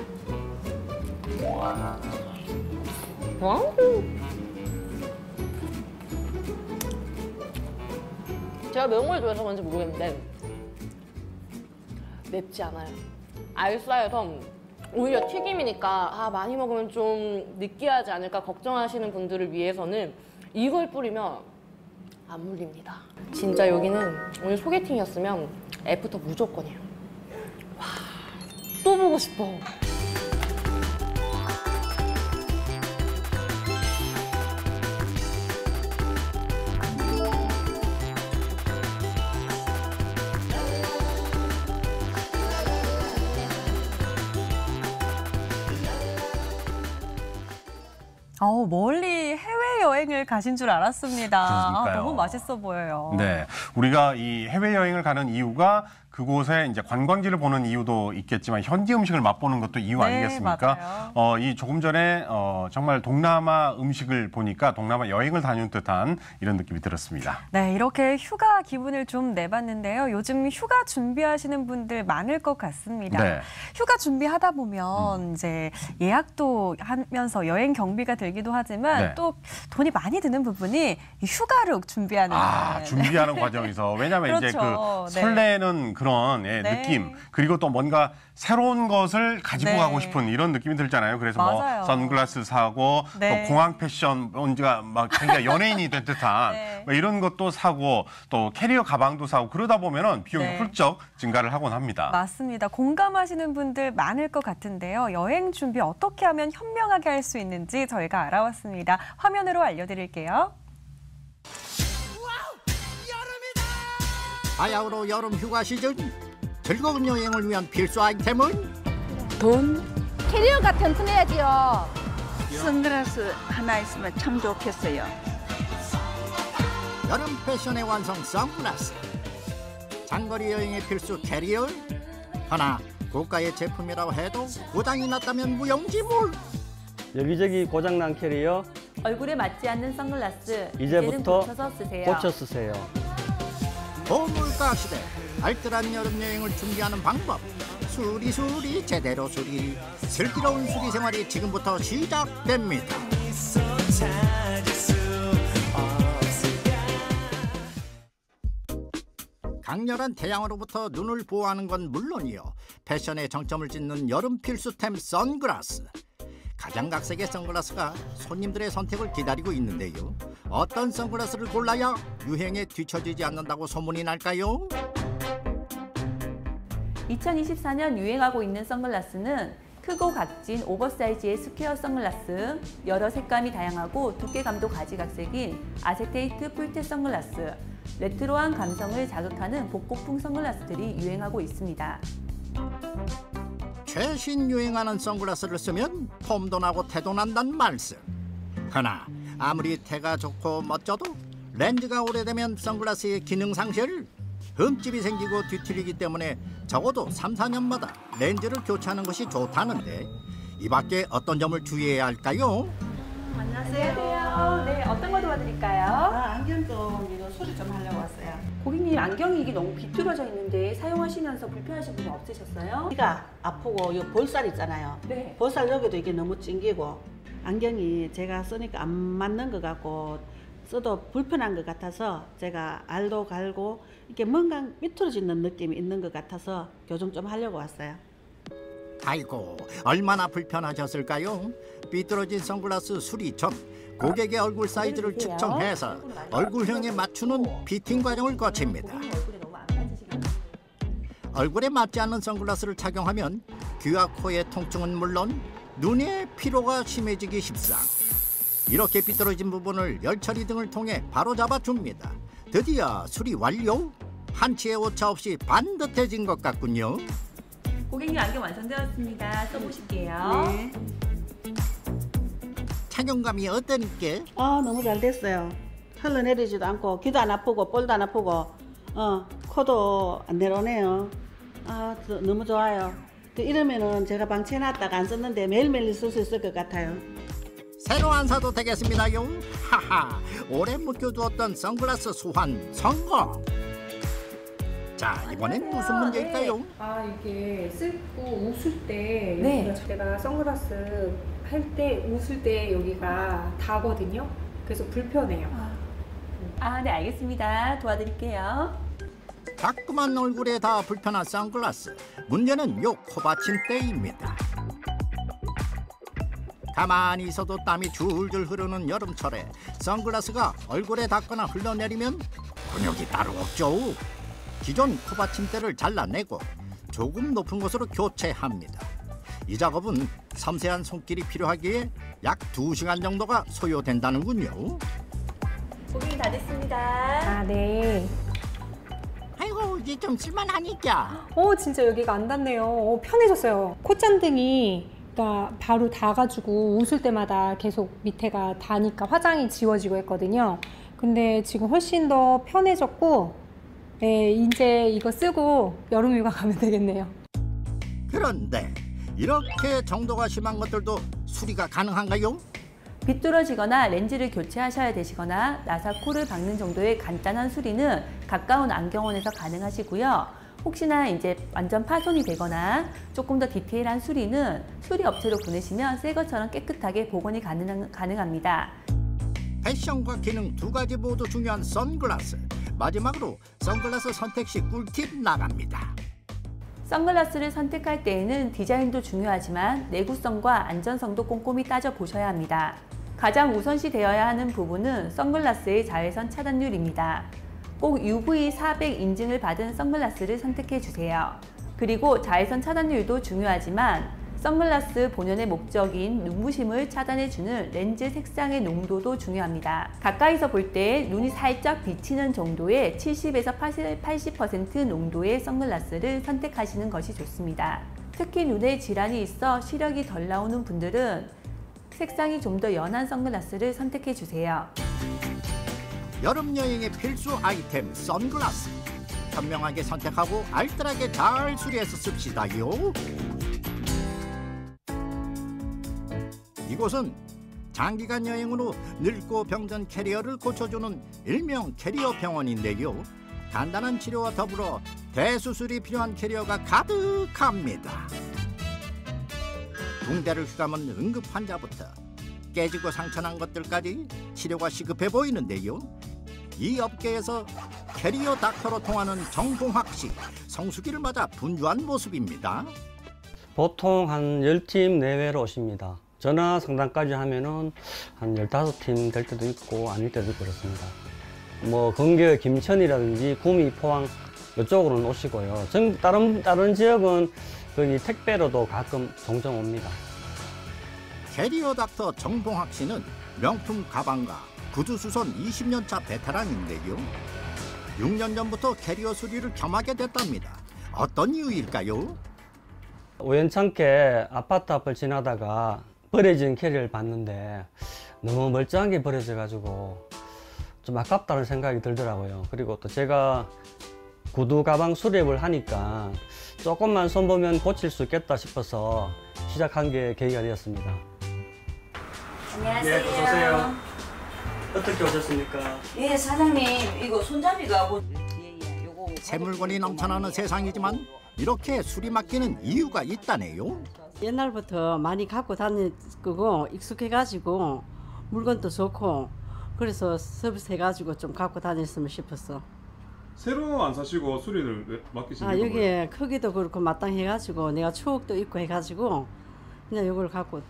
제가 매운 걸 좋아해서 그런지 모르겠는데 맵지 않아요. 알싸해서 오히려 튀김이니까 많이 먹으면 좀 느끼하지 않을까 걱정하시는 분들을 위해서는 이걸 뿌리면 안 물립니다. 진짜 여기는 오늘 소개팅이었으면 애프터 무조건이에요. 와, 또 보고 싶어. 멀리 해외여행을 가신 줄 알았습니다. 너무 맛있어 보여요. 네, 우리가 이 해외여행을 가는 이유가 그곳에 이제 관광지를 보는 이유도 있겠지만 현지 음식을 맛보는 것도 이유 아니겠습니까? 이 조금 전에 정말 동남아 음식을 보니까 동남아 여행을 다녀온 듯한 이런 느낌이 들었습니다. 네, 이렇게 휴가 기분을 좀 내봤는데요. 요즘 휴가 준비하시는 분들 많을 것 같습니다. 네. 휴가 준비하다 보면 이제 예약도 하면서 여행 경비가 들기도 하지만 네. 또 돈이 많이 드는 부분이 이 휴가를 준비하는 준비하는 과정에서 왜냐하면 그렇죠. 이제 그 설레는 그런 느낌 그리고 또 뭔가 새로운 것을 가지고 가고 싶은 이런 느낌이 들잖아요. 그래서 맞아요. 뭐 선글라스 사고 또 공항 패션 뭔가 막 자기가 연예인이 된 듯한 뭐 이런 것도 사고 또 캐리어 가방도 사고 그러다 보면은 비용이 훌쩍 증가를 하곤 합니다. 맞습니다. 공감하시는 분들 많을 것 같은데요. 여행 준비 어떻게 하면 현명하게 할 수 있는지 저희가 알아왔습니다. 화면으로 알려드릴게요. 바야흐로 여름 휴가 시즌 즐거운 여행을 위한 필수 아이템은 돈. 캐리어가 튼튼해야지요. 선글라스 하나 있으면 참 좋겠어요. 여름 패션의 완성 선글라스 장거리 여행의 필수 캐리어 하나 고가의 제품이라고 해도 고장이 났다면 무용지물 여기저기 고장난 캐리어 얼굴에 맞지 않는 선글라스 이제부터 고쳐서 쓰세요. 고쳐 쓰세요. 고물가 시대 알뜰한 여름 여행을 준비하는 방법. 수리 제대로 수리. 슬기로운 수리 생활이 지금부터 시작됩니다. 강렬한 태양으로부터 눈을 보호하는 건 물론이요, 패션에 정점을 짓는 여름 필수템 선글라스. 가장 각색의 선글라스가 손님들의 선택을 기다리고 있는데요. 어떤 선글라스를 골라야 유행에 뒤처지지 않는다고 소문이 날까요? 2024년 유행하고 있는 선글라스는 크고 각진 오버사이즈의 스퀘어 선글라스, 여러 색감이 다양하고 두께감도 가지각색인 아세테이트 풀테 선글라스, 레트로한 감성을 자극하는 복고풍 선글라스들이 유행하고 있습니다. 최신 유행하는 선글라스를 쓰면 폼도 나고 태도 난다는 말씀. 그러나 아무리 태가 좋고 멋져도 렌즈가 오래되면 선글라스의 기능 상실, 흠집이 생기고 뒤틀리기 때문에 적어도 3, 4년마다 렌즈를 교체하는 것이 좋다는데, 이 밖에 어떤 점을 주의해야 할까요? 안녕하세요. 네, 어떤 거 도와드릴까요? 안경 좀 수리 좀 하려고 왔어요. 고객님, 안경이 이게 너무 비뚤어져 있는데 사용하시면서 불편하신 부분 없으셨어요? 귀가 아프고 이 볼살 있잖아요. 네. 볼살 여기도 이게 너무 찡기고 안경이 제가 쓰니까 안 맞는 것 같고 써도 불편한 것 같아서 제가 알도 갈고 이렇게 뭔가 삐뚤어지는 느낌이 있는 것 같아서 교정 좀 하려고 왔어요. 아이고, 얼마나 불편하셨을까요? 삐뚤어진 선글라스 수리 전 고객의 얼굴 사이즈를 측정해서 얼굴형에 맞추는 피팅 과정을 거칩니다. 얼굴에 맞지 않는 선글라스를 착용하면 귀와 코의 통증은 물론 눈의 피로가 심해지기 십상. 이렇게 삐뚤어진 부분을 열처리 등을 통해 바로잡아 줍니다. 드디어 수리 완료! 한치의 오차 없이 반듯해진 것 같군요. 고객님, 안경 완성되었습니다. 써보실게요. 네. 착용감이 어떠니까? 너무 잘 됐어요. 흘러내리지도 않고 귀도 안 아프고 볼도 안 아프고 코도 안 내려오네요. 너무 좋아요. 이러면은 제가 방치해놨다가 안 썼는데 매일매일 쓸 수 있을 것 같아요. 새로 안 사도 되겠습니다요. 하하, 오래 묶여두었던 선글라스 소환 성공. 자, 이번엔 무슨 문제일까요? 이게 쓰고 웃을 때 네. 여기가 제가 선글라스 할 때 웃을 때 여기가 닿거든요. 그래서 불편해요. 네, 알겠습니다. 도와드릴게요. 자꾸만 얼굴에 다 불편한 선글라스. 문제는 요 코받침대입니다. 가만히 있어도 땀이 줄줄 흐르는 여름철에 선글라스가 얼굴에 닿거나 흘러내리면 근육이 따로 없죠. 기존 코받침대를 잘라내고 조금 높은 곳으로 교체합니다. 이 작업은 섬세한 손길이 필요하기에 약 2시간 정도가 소요된다는군요. 고객님, 다 됐습니다. 네. 아이고, 이제 좀 쓸만하니까. 진짜 여기가 안 닿네요. 편해졌어요. 콧잔등이 그러니까 바로 닿아가지고 웃을 때마다 계속 밑에가 닿으니까 화장이 지워지고 했거든요. 근데 지금 훨씬 더 편해졌고, 네, 이제 이거 쓰고 여름휴가 가면 되겠네요. 그런데 이렇게 정도가 심한 것들도 수리가 가능한가요? 비뚤어지거나 렌즈를 교체하셔야 되시거나 나사 코를 박는 정도의 간단한 수리는 가까운 안경원에서 가능하시고요. 혹시나 이제 완전 파손이 되거나 조금 더 디테일한 수리는 수리 업체로 보내시면 새 것처럼 깨끗하게 복원이 가능합니다. 패션과 기능 두 가지 모두 중요한 선글라스. 마지막으로 선글라스 선택 시 꿀팁 나갑니다. 선글라스를 선택할 때에는 디자인도 중요하지만 내구성과 안전성도 꼼꼼히 따져보셔야 합니다. 가장 우선시 되어야 하는 부분은 선글라스의 자외선 차단율입니다. 꼭 UV 400 인증을 받은 선글라스를 선택해 주세요. 그리고 자외선 차단율도 중요하지만 선글라스 본연의 목적인 눈부심을 차단해주는 렌즈 색상의 농도도 중요합니다. 가까이서 볼 때 눈이 살짝 비치는 정도의 70에서 80% 농도의 선글라스를 선택하시는 것이 좋습니다. 특히 눈에 질환이 있어 시력이 덜 나오는 분들은 색상이 좀 더 연한 선글라스를 선택해 주세요. 여름 여행의 필수 아이템 선글라스. 현명하게 선택하고 알뜰하게 잘 수리해서 씁시다요. 이곳은 장기간 여행으로 늙고 병든 캐리어를 고쳐주는 일명 캐리어 병원인데요. 간단한 치료와 더불어 대수술이 필요한 캐리어가 가득합니다. 붕대를 휘감은 응급 환자부터 깨지고 상처난 것들까지 치료가 시급해 보이는데요. 이 업계에서 캐리어 닥터로 통하는 정봉학 씨, 성수기를 맞아 분주한 모습입니다. 보통 한 10팀 내외로 오십니다. 전화 상담까지 하면은 한 15팀 될 때도 있고 아닐 때도 있고 그렇습니다. 뭐 근교 김천이라든지 구미, 포항 이쪽으로는 오시고요. 다른 지역은 거기 택배로도 가끔 종종 옵니다. 캐리어 닥터 정봉학 씨는 명품 가방과 구두 수선 20년차 베테랑인데요. 6년 전부터 캐리어 수리를 겸하게 됐답니다. 어떤 이유일까요? 우연찮게 아파트 앞을 지나다가 버려진 캐리어를 봤는데 너무 멀쩡하게 버려져 가지고 좀 아깝다는 생각이 들더라고요. 그리고 또 제가 구두 가방 수리를 하니까 조금만 손보면 고칠 수 있겠다 싶어서 시작한 게 계기가 되었습니다. 안녕하세요. 네, 어서 오세요. 어떻게 오셨습니까? 예, 사장님, 이거 손잡이가 뭐... 새 물건이 넘쳐나는 세상이지만 이렇게 수리 맡기는 이유가 있다네요. 옛날부터 많이 갖고 다닐 거고 익숙해가지고 물건도 좋고 그래서 서비스해가지고 좀 갖고 다녔으면 싶었어. 새로 안 사시고 수리를 왜 맡기신 거예요? 여기에 크기도 그렇고 마땅해가지고 내가 추억도 있고 해가지고 그냥 이걸 갖고.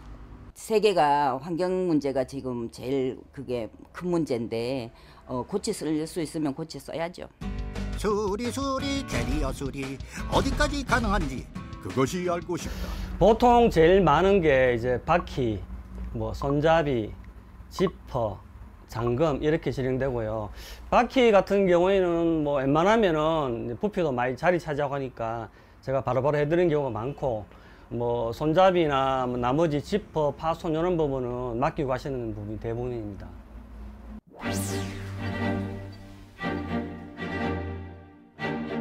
세계가 환경 문제가 지금 제일 그게 큰 문제인데 고치 쓸 수 있으면 고치 써야죠. 수리 캐리어 수리 어디까지 가능한지 그것이 알고 싶다. 보통 제일 많은 게 이제 바퀴, 뭐 손잡이, 지퍼, 잠금 이렇게 진행되고요. 바퀴 같은 경우에는 뭐 웬만하면은 부피도 많이 자리 차지하고 하니까 제가 바로바로 해드리는 경우가 많고, 뭐 손잡이나 뭐 나머지 지퍼, 파손 이런 부분은 맡기고 하시는 부분이 대부분입니다.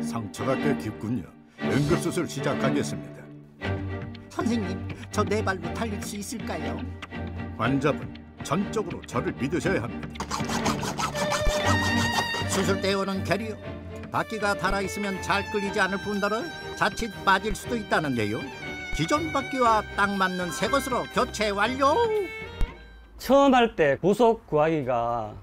상처가 꽤 깊군요. 응급수술 시작하겠습니다. 선생님, 저 네 발로 달릴 수 있을까요? 환자분, 전적으로 저를 믿으셔야 합니다. 수술대에 오는 캐리어, 바퀴가 달아있으면 잘 끌리지 않을 뿐더러 자칫 빠질 수도 있다는데요. 기존 바퀴와 딱 맞는 새 것으로 교체 완료! 처음 할 때 부속 구하기가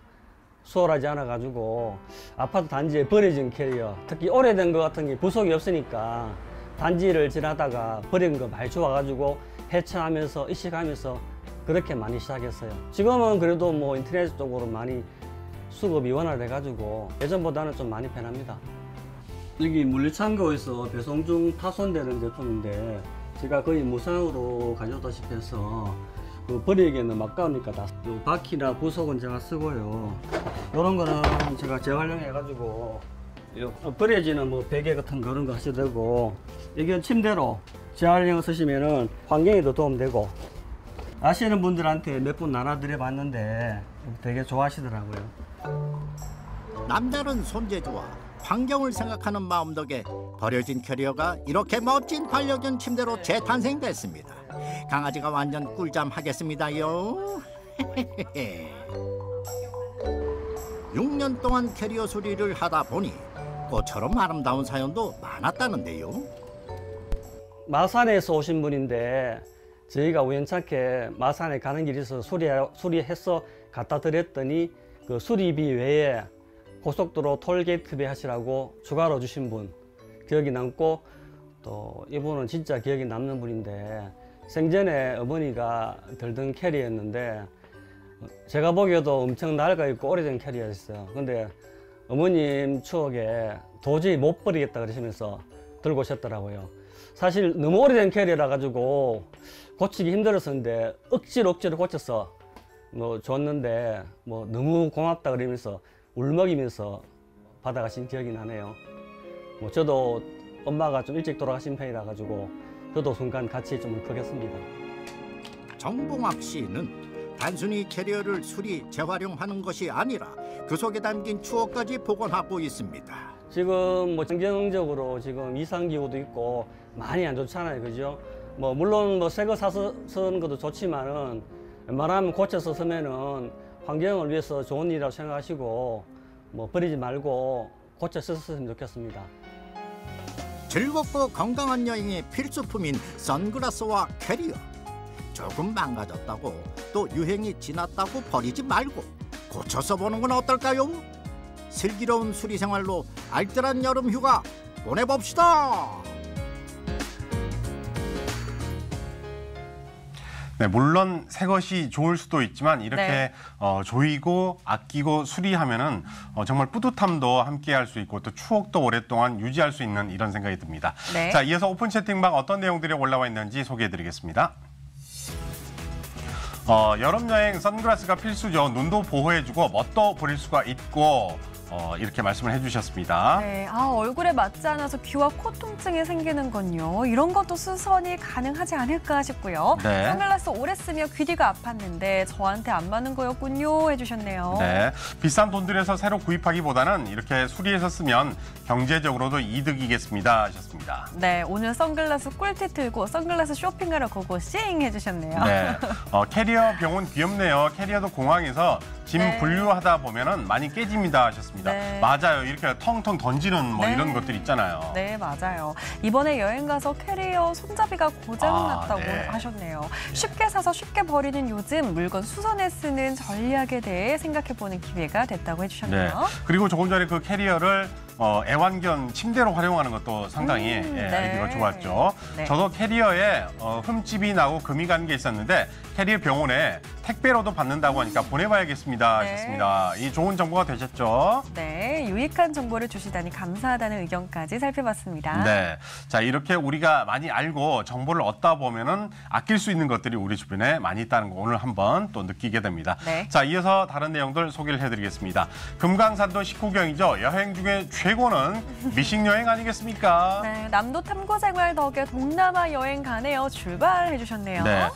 수월하지 않아가지고 아파트 단지에 버려진 캐리어, 특히 오래된 것 같은 게 부속이 없으니까 단지를 지나다가 버린 거 많이 좋아가지고 해체하면서 이식하면서 그렇게 많이 시작했어요. 지금은 그래도 뭐 인터넷 쪽으로 많이 수급이 원활해가지고 예전보다는 좀 많이 편합니다. 여기 물류창고에서 배송 중 파손되는 제품인데 제가 거의 무상으로 가져다시피 해서 버리기에는 아까우니까 다 바퀴나 부속은 제가 쓰고요. 이런 거는 제가 재활용해가지고 버려지는 뭐 베개 같은 그런 거 하셔도 되고, 이건 침대로 재활용 쓰시면은 환경에도 도움되고, 아시는 분들한테 몇 분 나눠드려 봤는데 되게 좋아하시더라고요. 남다른 손재주와 환경을 생각하는 마음 덕에 버려진 캐리어가 이렇게 멋진 반려견 침대로 재탄생됐습니다. 강아지가 완전 꿀잠 하겠습니다요. 6년 동안 캐리어 수리를 하다 보니 꽃처럼 아름다운 사연도 많았다는데요. 마산에서 오신 분인데 저희가 우연찮게 마산에 가는 길이 있어서 수리해서 갖다 드렸더니 그 수리비 외에 고속도로 톨게이트비 하시라고 추가로 주신 분 기억이 남고, 또 이분은 진짜 기억이 남는 분인데 생전에 어머니가 들던 캐리어였는데 제가 보기에도 엄청 낡아있고 오래된 캐리어였어요. 근데 어머님 추억에 도저히 못 버리겠다 그러시면서 들고 오셨더라고요. 사실 너무 오래된 캐리어라 가지고 고치기 힘들었었는데 억지로 고쳐서 뭐 줬는데 뭐 너무 고맙다 그러면서 울먹이면서 받아가신 기억이 나네요. 뭐 저도 엄마가 좀 일찍 돌아가신 편이라 가지고 저도 순간 같이 좀 울컥했습니다. 정봉학 씨는 단순히 캐리어를 수리, 재활용하는 것이 아니라 그 속에 담긴 추억까지 복원하고 있습니다. 지금 뭐 환경적으로 지금 이상기후도 있고 많이 안 좋잖아요, 그죠? 뭐 물론 뭐 새 거 사서 쓰는 것도 좋지만은 웬만하면 고쳐서 쓰면은 환경을 위해서 좋은 일이라고 생각하시고 뭐 버리지 말고 고쳐 썼으면 좋겠습니다. 즐겁고 건강한 여행의 필수품인 선글라스와 캐리어. 조금 망가졌다고 또 유행이 지났다고 버리지 말고 고쳐서 보는 건 어떨까요? 슬기로운 수리 생활로 알뜰한 여름 휴가 보내봅시다. 네, 물론 새 것이 좋을 수도 있지만 이렇게 네. 조이고 아끼고 수리하면은 정말 뿌듯함도 함께할 수 있고 또 추억도 오랫동안 유지할 수 있는 이런 생각이 듭니다. 네. 자, 이어서 오픈 채팅방 어떤 내용들이 올라와 있는지 소개해드리겠습니다. 여름 여행 선글라스가 필수죠. 눈도 보호해주고 멋도 부릴 수가 있고 이렇게 말씀을 해주셨습니다. 네, 얼굴에 맞지 않아서 귀와 코 통증이 생기는 건요. 이런 것도 수선이 가능하지 않을까 싶고요. 네. 선글라스 오래 쓰며 귀가 아팠는데 저한테 안 맞는 거였군요 해주셨네요. 네, 비싼 돈 들여서 새로 구입하기보다는 이렇게 수리해서 쓰면 경제적으로도 이득이겠습니다 하셨습니다. 네, 오늘 선글라스 꿀팁 들고 선글라스 쇼핑하러 고고싱 해주셨네요. 네, 캐리어 병원 귀엽네요. 캐리어도 공항에서 짐 네. 분류하다 보면은 많이 깨집니다 하셨습니다. 네. 맞아요. 이렇게 텅텅 던지는 뭐 네. 이런 것들 있잖아요. 네, 맞아요. 이번에 여행 가서 캐리어 손잡이가 고장났다고 네. 하셨네요. 쉽게 사서 쉽게 버리는 요즘 물건 수선에 쓰는 전략에 대해 생각해보는 기회가 됐다고 해주셨네요. 네. 그리고 조금 전에 그 캐리어를 애완견 침대로 활용하는 것도 상당히 아이디어가 좋았죠. 네. 저도 캐리어에 흠집이 나고 금이 간 게 있었는데 캐리어 병원에 택배로도 받는다고 하니까 보내봐야겠습니다 네. 하셨습니다. 이 좋은 정보가 되셨죠? 네, 유익한 정보를 주시다니 감사하다는 의견까지 살펴봤습니다. 네, 자 이렇게 우리가 많이 알고 정보를 얻다 보면은 아낄 수 있는 것들이 우리 주변에 많이 있다는 거 오늘 한번 또 느끼게 됩니다. 네. 자 이어서 다른 내용들 소개를 해드리겠습니다. 금강산도 식후경이죠. 여행 중에 최고는 미식 여행 아니겠습니까? 네, 남도 탐구 생활 덕에 동남아 여행 가네요. 출발해주셨네요. 네,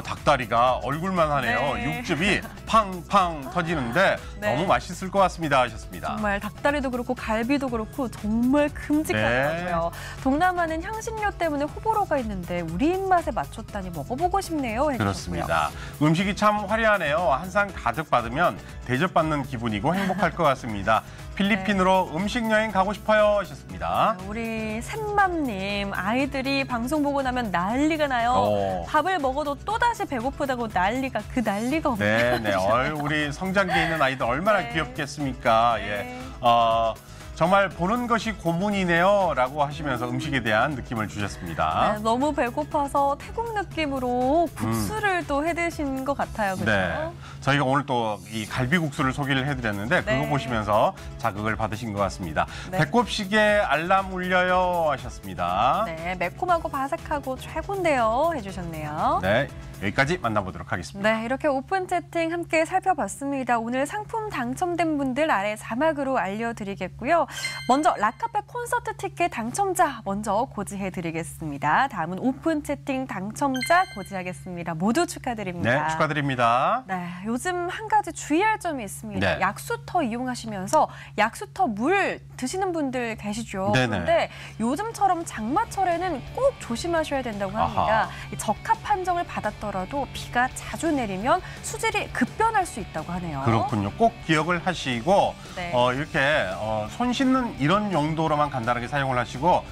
닭다리가 얼굴만 하네요. 네. 육즙이 팡팡 터지는데 네. 너무 맛있을 것 같습니다 하셨습니다. 정말 닭다리도 그렇고 갈비도 그렇고 정말 큼직하더라고요. 네. 동남아는 향신료 때문에 호불호가 있는데 우리 입맛에 맞췄다니 먹어보고 싶네요. 해주셨고요. 그렇습니다. 음식이 참 화려하네요. 한 상 가득 받으면 대접받는 기분이고 행복할 것 같습니다. 필리핀으로 음식 여행 가고 싶어요 하셨습니다. 우리 샘맘님 아이들이 방송 보고 나면 난리가 나요. 밥을 먹어도 또다시 배고프다고 난리가 없네요. 네. 우리 성장기에 있는 아이들 얼마나 귀엽겠습니까? 예. 정말 보는 것이 고문이네요 라고 하시면서 음식에 대한 느낌을 주셨습니다. 네, 너무 배고파서 태국 느낌으로 국수를 또 해드신 것 같아요. 그렇죠? 네, 저희가 오늘 또 이 갈비국수를 소개를 해드렸는데 그거 네. 보시면서 자극을 받으신 것 같습니다. 네. 배꼽시계 알람 울려요 하셨습니다. 네, 매콤하고 바삭하고 최고인데요 해주셨네요. 네, 여기까지 만나보도록 하겠습니다. 네, 이렇게 오픈 채팅 함께 살펴봤습니다. 오늘 상품 당첨된 분들 아래 자막으로 알려드리겠고요. 먼저 락카페 콘서트 티켓 당첨자 먼저 고지해드리겠습니다. 다음은 오픈 채팅 당첨자 고지하겠습니다. 모두 축하드립니다. 네, 축하드립니다. 네, 요즘 한 가지 주의할 점이 있습니다. 네. 약수터 이용하시면서 약수터 물 드시는 분들 계시죠. 네네. 그런데 요즘처럼 장마철에는 꼭 조심하셔야 된다고 합니다. 아하. 이 적합 판정을 받았더라도 비가 자주 내리면 수질이 급변할 수 있다고 하네요. 그렇군요. 꼭 기억을 하시고 네. 이렇게 손 씻는 이런 용도로만 간단하게 사용을 하시고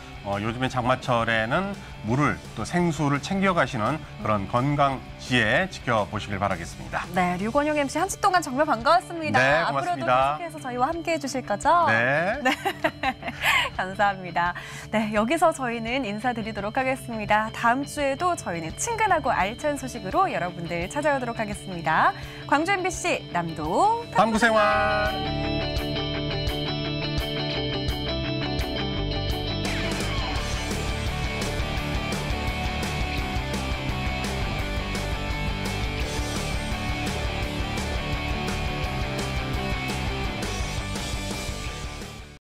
요즘에 장마철에는 물을 또 생수를 챙겨가시는 그런 건강지혜 지켜보시길 바라겠습니다. 네, 류건용 MC 한 주 동안 정말 반가웠습니다. 네, 앞으로도 고맙습니다. 계속해서 저희와 함께해 주실 거죠? 네. 감사합니다. 네, 여기서 저희는 인사드리도록 하겠습니다. 다음 주에도 저희는 친근하고 알찬 소식으로 여러분들 찾아오도록 하겠습니다. 광주 MBC 남도 탐구생활.